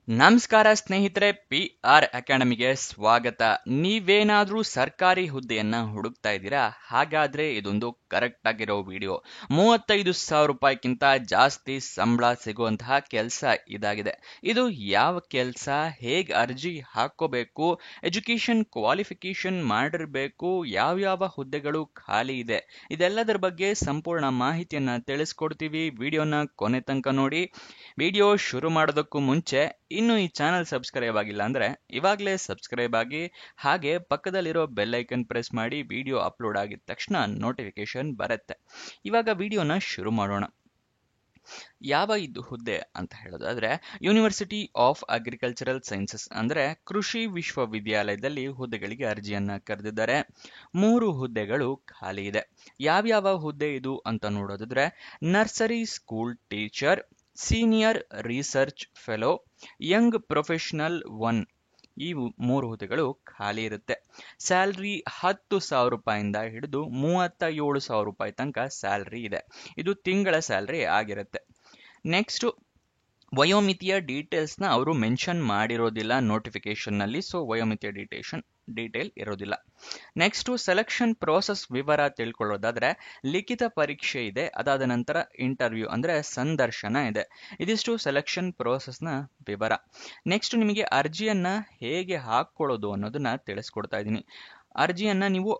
ನಮಸ್ಕಾರ ಸ್ನೇಹಿತರೆ, PR ಅಕಾಡೆಮಿಗೆ ಸ್ವಾಗತ. ನೀವೇನಾದ್ರೂ ಸರ್ಕಾರಿ ಹುದ್ದೆಯನ್ನ ಹುಡುಕ್ತಾ ಇದ್ದೀರಾ? ಹಾಗಾದ್ರೆ ಇದೊಂದು ಕರೆಕ್ಟ್ ಆಗಿರೋ ವಿಡಿಯೋ. 35,000 ರೂಪಾಯಿಗಿಂತ ಜಾಸ್ತಿ ಸಂಬಳ ಸಿಗುವಂತಹ ಕೆಲಸ ಇದಾಗಿದೆ. ಇದು ಯಾವ ಕೆಲಸ, ಹೇಗೆ ಅರ್ಜಿ ಹಾಕೋಬೇಕು, ಎಜುಕೇಶನ್ ಕ್ವಾಲಿಫಿಕೇಶನ್ ಮಾಡಿರ್ಬೇಕು, ಯಾವ್ಯಾವ ಹುದ್ದೆಗಳು ಖಾಲಿ ಇದೆ, ಇದೆಲ್ಲದರ ಬಗ್ಗೆ ಸಂಪೂರ್ಣ ಮಾಹಿತಿಯನ್ನ ತಿಳಿಸ್ಕೊಡ್ತೀವಿ. ವಿಡಿಯೋನ ಕೊನೆ ತನಕ ನೋಡಿ. ವಿಡಿಯೋ ಶುರು ಮಾಡೋದಕ್ಕೂ ಮುಂಚೆ ಇನ್ನು ಈ ಚಾನಲ್ ಸಬ್ಸ್ಕ್ರೈಬ್ ಆಗಿಲ್ಲ ಅಂದ್ರೆ ಇವಾಗಲೇ ಸಬ್ಸ್ಕ್ರೈಬ್ ಆಗಿ, ಹಾಗೆ ಪಕ್ಕದಲ್ಲಿರೋ ಬೆಲ್ ಐಕನ್ ಪ್ರೆಸ್ ಮಾಡಿ. ವಿಡಿಯೋ ಅಪ್ಲೋಡ್ ಆಗಿದ ತಕ್ಷಣ ನೋಟಿಫಿಕೇಶನ್ ಬರುತ್ತೆ. ಇವಾಗ ವಿಡಿಯೋನ ಶುರು ಮಾಡೋಣ. ಯಾವ ಇದು ಹುದ್ದೆ ಅಂತ ಹೇಳೋದಾದ್ರೆ, ಯೂನಿವರ್ಸಿಟಿ ಆಫ್ ಅಗ್ರಿಕಲ್ಚರಲ್ ಸೈನ್ಸಸ್ ಅಂದ್ರೆ ಕೃಷಿ ವಿಶ್ವವಿದ್ಯಾಲಯದಲ್ಲಿ ಹುದ್ದೆಗಳಿಗೆ ಅರ್ಜಿಯನ್ನ ಕರೆದಿದ್ದಾರೆ. 3 ಹುದ್ದೆಗಳು ಖಾಲಿ ಇದೆ. ಯಾವ್ಯಾವ ಹುದ್ದೆ ಇದು ಅಂತ ನೋಡೋದಾದ್ರೆ, nursery school teacher, senior research fellow, young professional 1. ಈ 3 ಹುದ್ದೆಗಳು ಖಾಲಿ ಇರುತ್ತೆ. ಸ್ಯಾಲ್ರಿ 10,000 ರೂಪಾಯಿಂದ ಹಿಡಿದು 37,000 ರೂಪಾಯಿ ತನಕ ಸ್ಯಾಲ್ರಿ ಇದೆ. ಇದು ತಿಂಗಳ ಸ್ಯಾಲ್ರಿ ಆಗಿರುತ್ತೆ. ನೆಕ್ಸ್ಟ್, ವಯೋಮಿತಿಯ ಡೀಟೇಲ್ಸ್ನ ಅವರು ಮೆನ್ಷನ್ ಮಾಡಿರೋದಿಲ್ಲ ನೋಟಿಫಿಕೇಶನ್ ನಲ್ಲಿ, ಸೊ ವಯೋಮಿತಿಯ ಡೀಟೇಲ್ ಇರೋದಿಲ್ಲ. ನೆಕ್ಸ್ಟ್, ಸೆಲೆಕ್ಷನ್ ಪ್ರೋಸೆಸ್ ವಿವರ ತಿಳ್ಕೊಳ್ಳೋದಾದ್ರೆ, ಲಿಖಿತ ಪರೀಕ್ಷೆ ಇದೆ, ಅದಾದ ನಂತರ ಇಂಟರ್ವ್ಯೂ ಅಂದ್ರೆ ಸಂದರ್ಶನ ಇದೆ. ಇದಿಷ್ಟು ಸೆಲೆಕ್ಷನ್ ಪ್ರೋಸೆಸ್ನ ವಿವರ. ನೆಕ್ಸ್ಟ್, ನಿಮಗೆ ಅರ್ಜಿಯನ್ನ ಹೇಗೆ ಹಾಕೊಳ್ಳೋದು ಅನ್ನೋದನ್ನ ತಿಳಿಸ್ಕೊಡ್ತಾ ಇದ್ದೀನಿ. ಅರ್ಜಿಯನ್ನ ನೀವು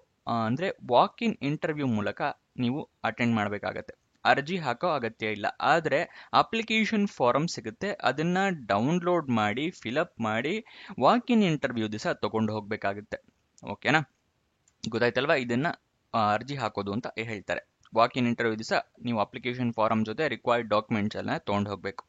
ಅಂದ್ರೆ ವಾಕ್ ಇನ್ ಇಂಟರ್ವ್ಯೂ ಮೂಲಕ ನೀವು ಅಟೆಂಡ್ ಮಾಡಬೇಕಾಗತ್ತೆ. ಅರ್ಜಿ ಹಾಕೋ ಅಗತ್ಯ ಇಲ್ಲ. ಆದರೆ ಅಪ್ಲಿಕೇಶನ್ ಫಾರಂ ಸಿಗುತ್ತೆ, ಅದನ್ನ ಡೌನ್ಲೋಡ್ ಮಾಡಿ ಫಿಲಪ್ ಮಾಡಿ ವಾಕ್ ಇನ್ ಇಂಟರ್ವ್ಯೂ ದಿವಸ ತಗೊಂಡು ಹೋಗ್ಬೇಕಾಗುತ್ತೆ. ಓಕೆನಾ? ಗೊತ್ತಾಯ್ತಲ್ವಾ? ಇದನ್ನ ಅರ್ಜಿ ಹಾಕೋದು ಅಂತ ಹೇಳ್ತಾರೆ. ವಾಕ್ ಇನ್ ಇಂಟರ್ವ್ಯೂ ದಿವಸ ನೀವು ಅಪ್ಲಿಕೇಶನ್ ಫಾರಂ ಜೊತೆ ರಿಕ್ವೈರ್ಡ್ ಡಾಕ್ಯುಮೆಂಟ್ಸ್ ಎಲ್ಲ ತೊಗೊಂಡು ಹೋಗ್ಬೇಕು.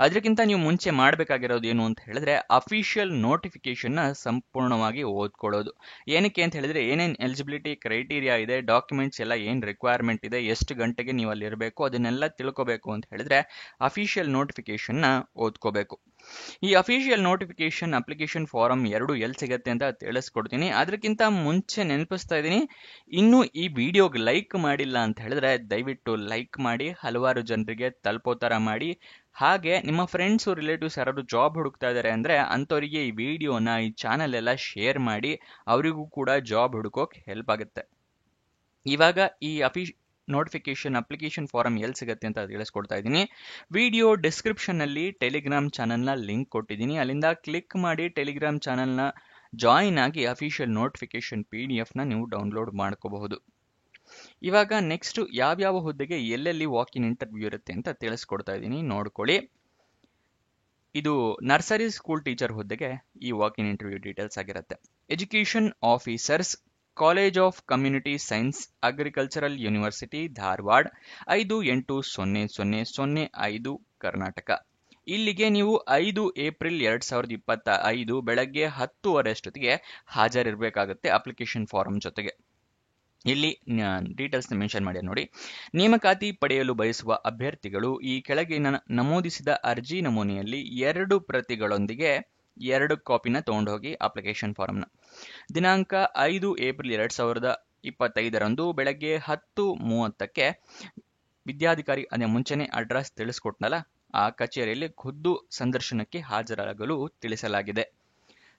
ಅದಕ್ಕಿಂತ ನೀವು ಮುಂಚೆ ಮಾಡಬೇಕಾಗಿರೋದು ಏನು ಅಂತ ಹೇಳಿದ್ರೆ, ಅಫಿಷಿಯಲ್ ನೋಟಿಫಿಕೇಶನ್ನ ಸಂಪೂರ್ಣವಾಗಿ ಓದ್ಕೊಳ್ಳೋದು. ಏನಕ್ಕೆ ಅಂತ ಹೇಳಿದ್ರೆ, ಏನೇನು ಎಲಿಜಿಬಿಲಿಟಿ ಕ್ರೈಟೀರಿಯಾ ಇದೆ, ಡಾಕ್ಯುಮೆಂಟ್ಸ್ ಎಲ್ಲ ಏನು ರಿಕ್ವೈರ್ಮೆಂಟ್ ಇದೆ, ಎಷ್ಟು ಗಂಟೆಗೆ ನೀವು ಅಲ್ಲಿ ಇರಬೇಕು, ಅದನ್ನೆಲ್ಲ ತಿಳ್ಕೋಬೇಕು ಅಂತ ಹೇಳಿದ್ರೆ ಅಫಿಷಿಯಲ್ ನೋಟಿಫಿಕೇಶನ್ನ ಓದ್ಕೋಬೇಕು. ಈ ಅಫಿಷಿಯಲ್ ನೋಟಿಫಿಕೇಶನ್ ಅಪ್ಲಿಕೇಶನ್ ಫಾರಂ 2 ಎಲ್ಲಿ ಸಿಗತ್ತೆ ಅಂತ ತಿಳಿಸ್ಕೊಡ್ತೀನಿ. ಅದಕ್ಕಿಂತ ಮುಂಚೆ ನೆನಪಿಸ್ತಾ ಇದ್ದೀನಿ, ಇನ್ನು ಈ ವಿಡಿಯೋಗೆ ಲೈಕ್ ಮಾಡಿಲ್ಲ ಅಂತ ಹೇಳಿದ್ರೆ ದಯವಿಟ್ಟು ಲೈಕ್ ಮಾಡಿ, ಹಲವಾರು ಜನರಿಗೆ ತಲುಪೋ ಥರ ಮಾಡಿ. ಹಾಗೆ ನಿಮ್ಮ ಫ್ರೆಂಡ್ಸು ರಿಲೇಟಿವ್ಸ್ ಯಾರಾದ್ರು ಜಾಬ್ ಹುಡುಕ್ತಾ ಇದ್ದಾರೆ ಅಂದರೆ ಅಂಥವರಿಗೆ ಈ ವಿಡಿಯೋನ, ಈ ಚಾನಲ್ ಎಲ್ಲ ಶೇರ್ ಮಾಡಿ, ಅವರಿಗೂ ಕೂಡ ಜಾಬ್ ಹುಡುಕೋಕೆ ಹೆಲ್ಪ್ ಆಗುತ್ತೆ. ಇವಾಗ ಈ ನೋಟಿಫಿಕೇಶನ್ ಅಪ್ಲಿಕೇಶನ್ ಫಾರಂ ಎಲ್ಲಿ ಸಿಗುತ್ತೆ ಅಂತ ತಿಳಿಸ್ಕೊಡ್ತಾ ಇದ್ದೀನಿ. ವಿಡಿಯೋ ಡಿಸ್ಕ್ರಿಪ್ಷನ್ ನಲ್ಲಿ ಟೆಲಿಗ್ರಾಮ್ ಚಾನಲ್ನ ಲಿಂಕ್ ಕೊಟ್ಟಿದ್ದೀನಿ. ಅಲ್ಲಿಂದ ಕ್ಲಿಕ್ ಮಾಡಿ ಟೆಲಿಗ್ರಾಮ್ ಚಾನಲ್ನ ಜಾಯಿನ್ ಆಗಿ ಅಫಿಷಿಯಲ್ ನೋಟಿಫಿಕೇಶನ್ PDF ನ ನೀವು ಡೌನ್ಲೋಡ್ ಮಾಡ್ಕೋಬಹುದು. ಇವಾಗ ನೆಕ್ಸ್ಟ್, ಯಾವ್ಯಾವ ಹುದ್ದೆಗೆ ಎಲ್ಲೆಲ್ಲಿ ವಾಕ್ ಇನ್ ಇಂಟರ್ವ್ಯೂ ಇರುತ್ತೆ ಅಂತ ತಿಳಿಸ್ಕೊಡ್ತಾ ಇದ್ದೀನಿ, ನೋಡ್ಕೊಳ್ಳಿ. ಇದು ನರ್ಸರಿ ಸ್ಕೂಲ್ ಟೀಚರ್ ಹುದ್ದೆಗೆ ಈ ವಾಕ್ ಇನ್ ಇಂಟರ್ವ್ಯೂ ಡೀಟೇಲ್ಸ್ ಆಗಿರುತ್ತೆ. Education officers, college of community science, agricultural university, Dharwad, 580005 Karnataka. ಇಲ್ಲಿಗೆ ನೀವು 5 ಏಪ್ರಿಲ್ 2025 ಬೆಳಗ್ಗೆ 10:30 ಅಷ್ಟೊತ್ತಿಗೆ ಹಾಜರಿರಬೇಕಾಗುತ್ತೆ ಅಪ್ಲಿಕೇಶನ್ ಫಾರಂ ಜೊತೆಗೆ. ಇಲ್ಲಿ ಡೀಟೇಲ್ಸ್ ಮೆನ್ಷನ್ ಮಾಡಿ ನೋಡಿ. ನೇಮಕಾತಿ ಪಡೆಯಲು ಬಯಸುವ ಅಭ್ಯರ್ಥಿಗಳು ಈ ಕೆಳಗಿನ ನಮೂದಿಸಿದ ಅರ್ಜಿ ನಮೂನೆಯಲ್ಲಿ 2 ಪ್ರತಿಗಳೊಂದಿಗೆ 2 ಕಾಪಿನ ತಗೊಂಡು ಹೋಗಿ ಅಪ್ಲಿಕೇಶನ್ ಫಾರಂನ. ದಿನಾಂಕ 5 ಏಪ್ರಿಲ್ 2025 ಬೆಳಗ್ಗೆ 10:30ಕ್ಕೆ ವಿದ್ಯಾಧಿಕಾರಿ, ಅದೇ ಮುಂಚೆನೆ ಅಡ್ರೆಸ್ ತಿಳಿಸ್ಕೊಟ್ನಲ್ಲ, ಆ ಕಚೇರಿಯಲ್ಲಿ ಖುದ್ದು ಸಂದರ್ಶನಕ್ಕೆ ಹಾಜರಾಗಲು ತಿಳಿಸಲಾಗಿದೆ.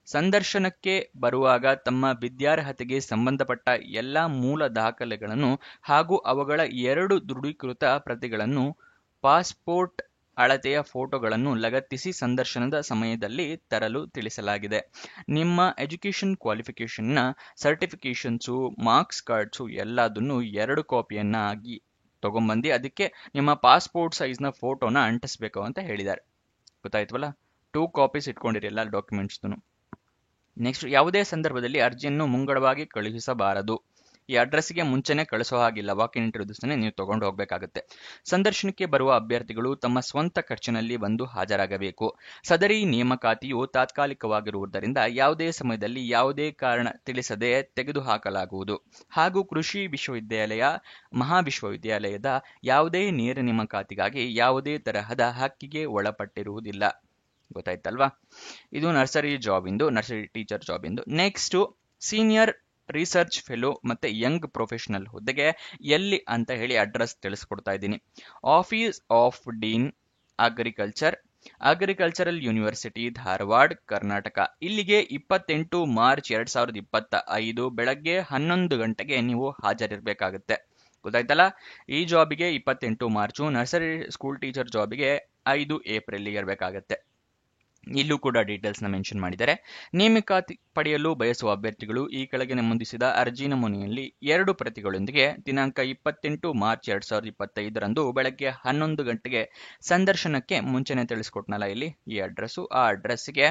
ಸಂದರ್ಶನಕ್ಕೆ ಬರುವಾಗ ತಮ್ಮ ವಿದ್ಯಾರ್ಹತೆಗೆ ಸಂಬಂಧಪಟ್ಟ ಎಲ್ಲ ಮೂಲ ದಾಖಲೆಗಳನ್ನು ಹಾಗೂ ಅವುಗಳ 2 ದೃಢೀಕೃತ ಪ್ರತಿಗಳನ್ನು, ಪಾಸ್ಪೋರ್ಟ್ ಅಳತೆಯ ಫೋಟೋಗಳನ್ನು ಲಗತ್ತಿಸಿ ಸಂದರ್ಶನದ ಸಮಯದಲ್ಲಿ ತರಲು ತಿಳಿಸಲಾಗಿದೆ. ನಿಮ್ಮ ಎಜುಕೇಶನ್ ಕ್ವಾಲಿಫಿಕೇಶನ್ನ ಸರ್ಟಿಫಿಕೇಶನ್ಸು, ಮಾರ್ಕ್ಸ್ ಕಾರ್ಡ್ಸು ಎಲ್ಲದನ್ನು 2 ಕಾಪಿಯನ್ನ ಆಗಿ ತಗೊಂಬಂದು ಅದಕ್ಕೆ ನಿಮ್ಮ ಪಾಸ್ಪೋರ್ಟ್ ಸೈಜ್ನ ಫೋಟೋನ ಅಂಟಿಸ್ಬೇಕು ಅಂತ ಹೇಳಿದ್ದಾರೆ. ಗೊತ್ತಾಯ್ತವಲ್ಲ? 2 ಕಾಪೀಸ್ ಇಟ್ಕೊಂಡಿರಿ ಎಲ್ಲ ಡಾಕ್ಯುಮೆಂಟ್ಸ್ನು. ನೆಕ್ಸ್ಟ್, ಯಾವುದೇ ಸಂದರ್ಭದಲ್ಲಿ ಅರ್ಜಿಯನ್ನು ಮುಂಗಡವಾಗಿ ಕಳುಹಿಸಬಾರದು. ಈ ಅಡ್ರೆಸ್ಗೆ ಮುಂಚೆನೆ ಕಳಿಸೋ ಹಾಗಿಲ್ಲ, ವಾಕ್ ಇನ್ ಇಂಟರ್ವ್ಯೂ ದಿವಸನೇ ನೀವು ತಗೊಂಡು ಹೋಗಬೇಕಾಗುತ್ತೆ. ಸಂದರ್ಶನಕ್ಕೆ ಬರುವ ಅಭ್ಯರ್ಥಿಗಳು ತಮ್ಮ ಸ್ವಂತ ಖರ್ಚಿನಲ್ಲಿ ಬಂದು ಹಾಜರಾಗಬೇಕು. ಸದರಿ ನೇಮಕಾತಿಯು ತಾತ್ಕಾಲಿಕವಾಗಿರುವುದರಿಂದ ಯಾವುದೇ ಸಮಯದಲ್ಲಿ ಯಾವುದೇ ಕಾರಣ ತಿಳಿಸದೆ ತೆಗೆದುಹಾಕಲಾಗುವುದು ಹಾಗೂ ಕೃಷಿ ವಿಶ್ವವಿದ್ಯಾಲಯ, ಮಹಾವಿಶ್ವವಿದ್ಯಾಲಯದ ಯಾವುದೇ ನೇರ ನೇಮಕಾತಿಗಾಗಿ ಯಾವುದೇ ತರಹದ ಹಕ್ಕಿಗೆ ಒಳಪಟ್ಟಿರುವುದಿಲ್ಲ. ಗೊತ್ತಾಯ್ತಲ್ವಾ? ಇದು ನರ್ಸರಿ ಟೀಚರ್ ಜಾಬ್ ಇಂದು. ನೆಕ್ಸ್ಟ್, ಸೀನಿಯರ್ ರಿಸರ್ಚ್ ಫೆಲೋ ಮತ್ತೆ ಯಂಗ್ ಪ್ರೊಫೆಷನಲ್ ಹುದ್ದೆಗೆ ಎಲ್ಲಿ ಅಂತ ಹೇಳಿ ಅಡ್ರೆಸ್ ತಿಳಿಸ್ಕೊಡ್ತಾ ಇದ್ದೀನಿ. Office of dean agriculture, agricultural university Dharwad Karnataka. ಇಲ್ಲಿಗೆ 28 ಮಾರ್ಚ್ 2025 ಬೆಳಗ್ಗೆ 11 ಗಂಟೆಗೆ ನೀವು ಹಾಜರಿರ್ಬೇಕಾಗತ್ತೆ. ಗೊತ್ತಾಯ್ತಲ್ಲ? ಈ ಜಾಬಿಗೆ 28 ಮಾರ್ಚು, ನರ್ಸರಿ ಸ್ಕೂಲ್ ಟೀಚರ್ ಜಾಬಿಗೆ 5 ಏಪ್ರಿಲ್ಗೆ ಇರಬೇಕಾಗತ್ತೆ. ಇಲ್ಲೂ ಕೂಡ ಡೀಟೇಲ್ಸ್ ನ ಮೆನ್ಷನ್ ಮಾಡಿದ್ದಾರೆ. ನೇಮಕಾತಿ ಪಡೆಯಲು ಬಯಸುವ ಅಭ್ಯರ್ಥಿಗಳು ಈ ಕೆಳಗೆ ನಮೂದಿಸಿದ ಅರ್ಜಿ ನಮೂನೆಯಲ್ಲಿ 2 ಪ್ರತಿಗಳೊಂದಿಗೆ ದಿನಾಂಕ 28 ಮಾರ್ಚ್ 2025 ಬೆಳಗ್ಗೆ 11 ಗಂಟೆಗೆ ಸಂದರ್ಶನಕ್ಕೆ ಮುಂಚೆನೆ ತಿಳಿಸ್ಕೊಟ್ನಲ್ಲ ಇಲ್ಲಿ ಈ ಅಡ್ರೆಸ್ಸು, ಆ ಅಡ್ರೆಸ್ಸಿಗೆ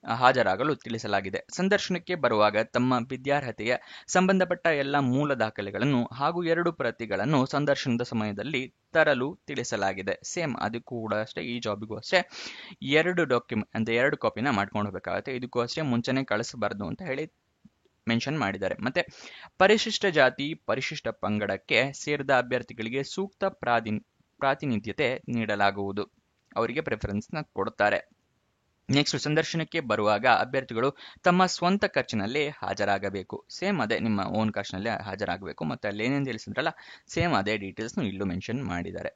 ಹಾಜರಾಗಲು ತಿಳಿಸಲಾಗಿದೆ. ಸಂದರ್ಶನಕ್ಕೆ ಬರುವಾಗ ತಮ್ಮ ವಿದ್ಯಾರ್ಹತೆಯ ಸಂಬಂಧಪಟ್ಟ ಎಲ್ಲ ಮೂಲ ದಾಖಲೆಗಳನ್ನು ಹಾಗೂ 2 ಪ್ರತಿಗಳನ್ನು ಸಂದರ್ಶನದ ಸಮಯದಲ್ಲಿ ತರಲು ತಿಳಿಸಲಾಗಿದೆ. ಸೇಮ್ ಅದಕ್ಕೂ ಕೂಡ ಅಷ್ಟೇ, ಈ ಜಾಬಿಗೂ ಅಷ್ಟೇ 2 ಡಾಕ್ಯುಮೆಂಟ್ ಅಂದ್ರೆ 2 ಕಾಪಿನ ಮಾಡ್ಕೊಂಡು ಹೋಗ್ಬೇಕಾಗುತ್ತೆ. ಇದಕ್ಕೂ ಅಷ್ಟೇ ಮುಂಚೆನೆ ಕಳಿಸಬಾರ್ದು ಅಂತ ಹೇಳಿ ಮೆನ್ಷನ್ ಮಾಡಿದ್ದಾರೆ. ಮತ್ತೆ ಪರಿಶಿಷ್ಟ ಜಾತಿ ಪರಿಶಿಷ್ಟ ಪಂಗಡಕ್ಕೆ ಸೇರಿದ ಅಭ್ಯರ್ಥಿಗಳಿಗೆ ಸೂಕ್ತ ಪ್ರಾತಿನಿಧ್ಯತೆ ನೀಡಲಾಗುವುದು. ಅವರಿಗೆ ಪ್ರಿಫರೆನ್ಸ್ ನ ಕೊಡುತ್ತಾರೆ. ನೆಕ್ಸ್ಟ್, ಸಂದರ್ಶನಕ್ಕೆ ಬರುವಾಗ ಅಭ್ಯರ್ಥಿಗಳು ತಮ್ಮ ಸ್ವಂತ ಖರ್ಚಿನಲ್ಲಿ ಹಾಜರಾಗಬೇಕು. ಸೇಮ್ ಅದೇ ನಿಮ್ಮ ಓನ್ ಖರ್ಚಿನಲ್ಲಿ ಹಾಜರಾಗಬೇಕು. ಮತ್ತೆ ಅಲ್ಲಿ ಏನೇನು ತಿಳಿಸಿದ್ರಲ್ಲ ಸೇಮ್ ಅದೇ ಡೀಟೇಲ್ಸ್ ಇಲ್ಲೂ ಮೆನ್ಷನ್ ಮಾಡಿದ್ದಾರೆ.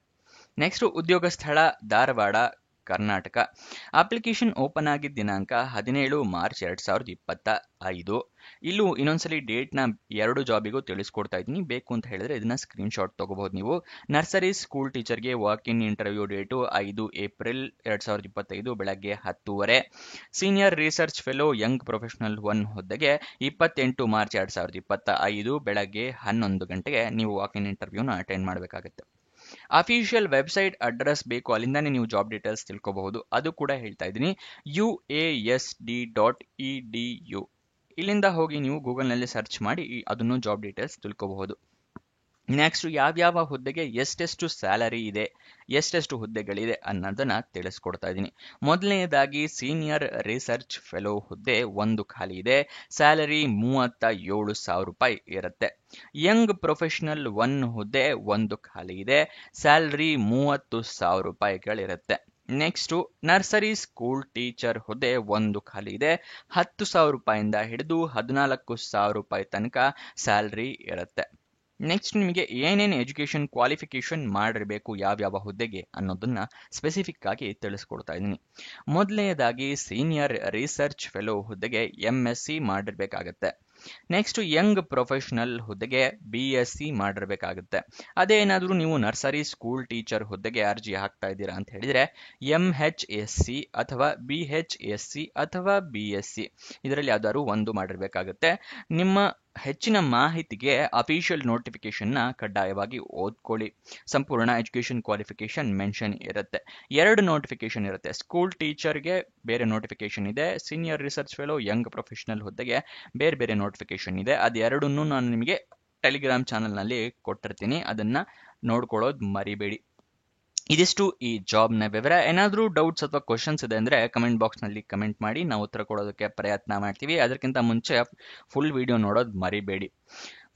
ನೆಕ್ಸ್ಟ್, ಉದ್ಯೋಗ ಸ್ಥಳ ಧಾರವಾಡ ಕರ್ನಾಟಕ. ಅಪ್ಲಿಕೇಶನ್ ಓಪನ್ ಆಗಿದ್ದ ದಿನಾಂಕ 17 ಮಾರ್ಚ್ 2025. ಇಲ್ಲೂ ಇನ್ನೊಂದ್ಸಲಿ ಡೇಟ್ನ 2 ಜಾಬಿಗೂ ತಿಳಿಸ್ಕೊಡ್ತಾ ಇದ್ದೀನಿ. ಬೇಕು ಅಂತ ಹೇಳಿದ್ರೆ ಇದನ್ನ ಸ್ಕ್ರೀನ್ ಶಾಟ್ ತಗೋಬಹುದು ನೀವು. ನರ್ಸರಿ ಸ್ಕೂಲ್ ಟೀಚರ್ಗೆ walk in interview date 5 April 2025 ಬೆಳಗ್ಗೆ 10:30. Senior research fellow young professional 1 ಹುದ್ದೆಗೆ 28 ಮಾರ್ಚ್ 2025 ಬೆಳಗ್ಗೆ 11 ಗಂಟೆಗೆ ನೀವು ವಾಕ್ ಇನ್ ಇಂಟರ್ವ್ಯೂನ ಅಟೆಂಡ್ ಮಾಡಬೇಕಾಗುತ್ತೆ. ಅಫಿಷಿಯಲ್ ವೆಬ್ಸೈಟ್ ಅಡ್ರೆಸ್ ಬೇಕು, ಅಲ್ಲಿಂದಾನೇ ನೀವು ಜಾಬ್ ಡೀಟೇಲ್ಸ್ ತಿಳ್ಕೋಬಹುದು. ಅದು ಕೂಡ ಹೇಳ್ತಾ ಇದ್ದೀನಿ, UASD.edu. ಇಲ್ಲಿಂದ ಹೋಗಿ ನೀವು ಗೂಗಲ್ನಲ್ಲಿ ಸರ್ಚ್ ಮಾಡಿ ಅದನ್ನು ಜಾಬ್ ಡೀಟೇಲ್ಸ್ ತಿಳ್ಕೋಬಹುದು. ನೆಕ್ಸ್ಟ್, ಯಾವ್ಯಾವ ಹುದ್ದೆಗೆ ಎಷ್ಟೆಷ್ಟು ಸ್ಯಾಲರಿ ಇದೆ, ಎಷ್ಟೆಷ್ಟು ಹುದ್ದೆಗಳಿದೆ ಅನ್ನೋದನ್ನ ತಿಳಿಸ್ಕೊಡ್ತಾ ಇದ್ದೀನಿ. ಮೊದಲನೇದಾಗಿ ಸೀನಿಯರ್ ರಿಸರ್ಚ್ ಫೆಲೋ ಹುದ್ದೆ 1 ಖಾಲಿ ಇದೆ. ಸ್ಯಾಲರಿ 37,000 ರೂಪಾಯಿ ಇರುತ್ತೆ. ಯಂಗ್ ಪ್ರೊಫೆಷನಲ್ 1 ಹುದ್ದೆ 1 ಖಾಲಿ ಇದೆ. ಸ್ಯಾಲರಿ 30,000 ರೂಪಾಯಿಗಳಿರುತ್ತೆ. ನೆಕ್ಸ್ಟ್, ನರ್ಸರಿ ಸ್ಕೂಲ್ ಟೀಚರ್ ಹುದ್ದೆ 1 ಖಾಲಿ ಇದೆ. 10,000 ರೂಪಾಯಿಂದ ಹಿಡಿದು 14,000 ರೂಪಾಯಿ ತನಕ ಸ್ಯಾಲರಿ ಇರುತ್ತೆ. ನೆಕ್ಸ್ಟ್, ನಿಮಗೆ ಏನೇನು ಎಜುಕೇಶನ್ ಕ್ವಾಲಿಫಿಕೇಶನ್ ಮಾಡಿರಬೇಕು ಯಾವ್ಯಾವ ಹುದ್ದೆಗೆ ಅನ್ನೋದನ್ನ ಸ್ಪೆಸಿಫಿಕ್ ಆಗಿ ತಿಳಿಸ್ಕೊಡ್ತಾ ಇದ್ದೀನಿ. ಮೊದಲನೇದಾಗಿ ಸೀನಿಯರ್ ರಿಸರ್ಚ್ ಫೆಲೋ ಹುದ್ದೆಗೆ MSc ಮಾಡಿರ್ಬೇಕಾಗತ್ತೆ. ನೆಕ್ಸ್ಟ್, ಯಂಗ್ ಪ್ರೊಫೆಷನಲ್ ಹುದ್ದೆಗೆ BSc ಮಾಡಿರ್ಬೇಕಾಗುತ್ತೆ. ಅದೇನಾದ್ರೂ ನೀವು ನರ್ಸರಿ ಸ್ಕೂಲ್ ಟೀಚರ್ ಹುದ್ದೆಗೆ ಅರ್ಜಿ ಹಾಕ್ತಾ ಇದ್ದೀರಾ ಅಂತ ಹೇಳಿದ್ರೆ MHSC ಅಥವಾ BHSC ಅಥವಾ BSc ಇದರಲ್ಲಿ ಯಾವ್ದಾದ್ರು ಒಂದು ಮಾಡಿರ್ಬೇಕಾಗುತ್ತೆ. ನಿಮ್ಮ ಹೆಚ್ಚಿನ ಮಾಹಿತಿಗೆ ಅಫಿಷಿಯಲ್ ನೋಟಿಫಿಕೇಶನ್ ನ ಕಡ್ಡಾಯವಾಗಿ ಓದ್ಕೊಳ್ಳಿ. ಸಂಪೂರ್ಣ ಎಜುಕೇಶನ್ ಕ್ವಾಲಿಫಿಕೇಶನ್ ಮೆನ್ಷನ್ ಇರುತ್ತೆ. 2 ನೋಟಿಫಿಕೇಶನ್ ಇರುತ್ತೆ. ಸ್ಕೂಲ್ ಟೀಚರ್ಗೆ ಬೇರೆ ನೋಟಿಫಿಕೇಶನ್ ಇದೆ, senior research fellow young professional ಹುದ್ದೆಗೆ ಬೇರೆ ಬೇರೆ ನೋಟಿಫಿಕೇಶನ್ ಇದೆ. ಅದೆರಡನ್ನೂ ನಾನು ನಿಮಗೆ ಟೆಲಿಗ್ರಾಮ್ ಚಾನಲ್ನಲ್ಲಿ ಕೊಟ್ಟಿರ್ತೀನಿ, ಅದನ್ನ ನೋಡ್ಕೊಳ್ಳೋದು ಮರಿಬೇಡಿ. ಇದಿಷ್ಟು ಈ ಜಾಬ್ನ ವಿವರ. ಏನಾದರೂ ಡೌಟ್ಸ್ ಅಥವಾ ಕ್ವಶನ್ಸ್ ಇದೆ ಅಂದರೆ ಕಮೆಂಟ್ ಬಾಕ್ಸ್ನಲ್ಲಿ ಕಮೆಂಟ್ ಮಾಡಿ, ನಾವು ಉತ್ತರ ಕೊಡೋದಕ್ಕೆ ಪ್ರಯತ್ನ ಮಾಡ್ತೀವಿ. ಅದಕ್ಕಿಂತ ಮುಂಚೆ ಫುಲ್ ವಿಡಿಯೋ ನೋಡೋದು ಮರಿಬೇಡಿ.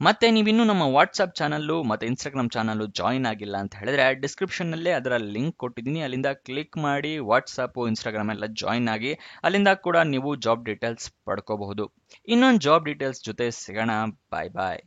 ಮತ್ತೆ ನೀವಿನ್ನೂ ನಮ್ಮ ವಾಟ್ಸಪ್ ಚಾನಲ್ಲು ಮತ್ತು ಇನ್ಸ್ಟಾಗ್ರಾಮ್ ಚಾನಲ್ಲು ಜಾಯಿನ್ ಆಗಿಲ್ಲ ಅಂತ ಹೇಳಿದ್ರೆ ಡಿಸ್ಕ್ರಿಪ್ಷನ್ನಲ್ಲೇ ಅದರ ಲಿಂಕ್ ಕೊಟ್ಟಿದ್ದೀನಿ, ಅಲ್ಲಿಂದ ಕ್ಲಿಕ್ ಮಾಡಿ ವಾಟ್ಸಪ್ಪು ಇನ್ಸ್ಟಾಗ್ರಾಮ್ ಎಲ್ಲ ಜಾಯಿನ್ ಆಗಿ ಅಲ್ಲಿಂದ ಕೂಡ ನೀವು ಜಾಬ್ ಡೀಟೇಲ್ಸ್ ಪಡ್ಕೋಬಹುದು. ಇನ್ನೊಂದು ಜಾಬ್ ಡೀಟೇಲ್ಸ್ ಜೊತೆ ಸಿಗೋಣ. ಬಾಯ್ ಬಾಯ್.